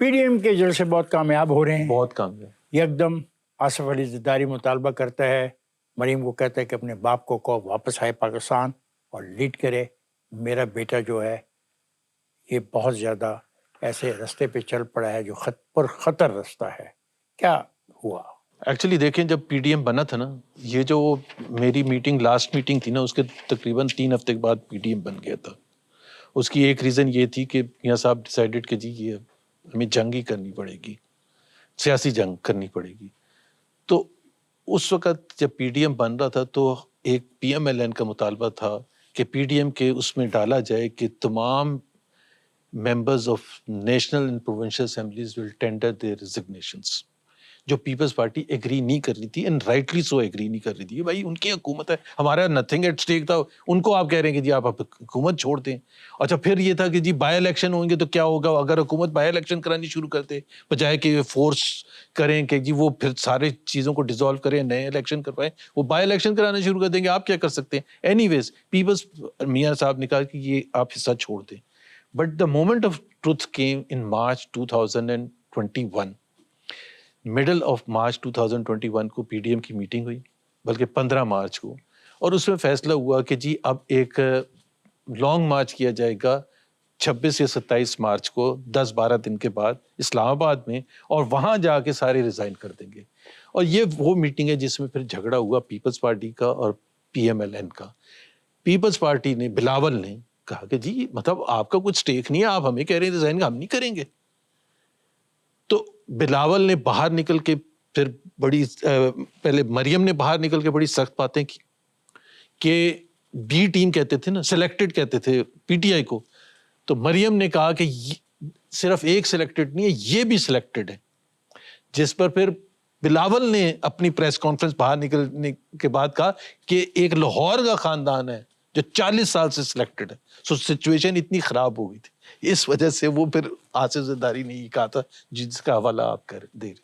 P D M کے جلسے بہت کامیاب ہو رہے ہیں، بہت کامیاب. یکدم آصف علی زرداری مطالبہ کرتا ہے، مریم کو کہتا ہے کہ اپنے باپ کو واپس آئے پاکستان اور لیڈ کرے. میرا بیٹا جو ہے یہ بہت زیادہ ایسے رستے پہ چل پڑا ہے جو پر خطر رستہ ہے. کیا ہوا؟ ایکچولی دیکھیں جب پی ڈی ایم بنا تھا نا، یہ جو میری میٹنگ لاسٹ میٹنگ تھی نا، اس کے تقریباً 3 ہفتے کے بعد پی ڈی ایم بن گیا تھا. اس کی ایک ریزن یہ تھی کہ میاں صاحب ڈیسائیڈڈ کہ جی یہ ہمیں جنگ ہی کرنی پڑے گی، سیاسی جنگ کرنی پڑے گی. تو اس وقت جب پی ڈی ایم بن رہا تھا تو ایک پی ایم ایل این کا مطالبہ تھا کہ پی ڈی ایم کے اس میں ڈالا جائے کہ تمام members of national and provincial assemblies will tender their resignations. جو پیپلز پارٹی ایگری نہیں کر رہی تھی، اینڈ رائٹلی سو ایگری نہیں کر رہی تھی. بھائی ان کی حکومت ہے، ہمارا نتھنگ ایٹ اسٹیک تھا، ان کو آپ کہہ رہے ہیں کہ جی آپ حکومت چھوڑ دیں. اچھا پھر یہ تھا کہ جی بائی الیکشن ہوں گے تو کیا ہوگا اگر حکومت بائی الیکشن کرانی شروع کرتے، بجائے کہ فورس کریں کہ جی وہ پھر سارے چیزوں کو ڈیزالو کریں، نئے الیکشن کروائیں، وہ بائی الیکشن کرانا شروع کر دیں گے. آپ کیا کر سکتے ہیں؟ اینی ویز پیپلز، میاں صاحب نے کہا کہ یہ آپ حصہ چھوڑ دیں. But the moment of truth came in March 2021. Middle of March 2021 کو پی ڈی ایم کی میٹنگ ہوئی، بلکہ 15 مارچ کو، اور اس میں فیصلہ ہوا کہ جی اب ایک لانگ مارچ کیا جائے گا 26 یا 27 مارچ کو، 10-12 دن کے بعد اسلام آباد میں، اور وہاں جا کے سارے ریزائن کر دیں گے. اور یہ وہ میٹنگ ہے جس میں پھر جھگڑا ہوا پیپلز پارٹی کا اور پی ایم ایل این کا. پیپلز پارٹی نے، بلاول نے کہا کہ جی مطلب آپ کا کچھ اسٹیک نہیں ہے، آپ ہمیں کہہ رہے ہیں ریزائن کا، ہم نہیں کریں گے. تو بلاول نے باہر نکل کے پھر پہلے مریم نے باہر نکل کے بڑی سخت باتیں کی کہ بی ٹیم کہتے تھے نا، سلیکٹڈ کہتے تھے پی ٹی آئی کو. تو مریم نے کہا کہ صرف ایک سلیکٹڈ نہیں ہے، یہ بھی سلیکٹڈ ہے. جس پر پھر بلاول نے اپنی پریس کانفرنس باہر نکلنے کے بعد کہا کہ ایک لاہور کا خاندان ہے جو 40 سال سے سلیکٹڈ ہے. سو سچویشن اتنی خراب ہو گئی تھی، اس وجہ سے وہ پھر آصف زرداری نے یہ کہا تھا جس کا حوالہ آپ کر دے رہے.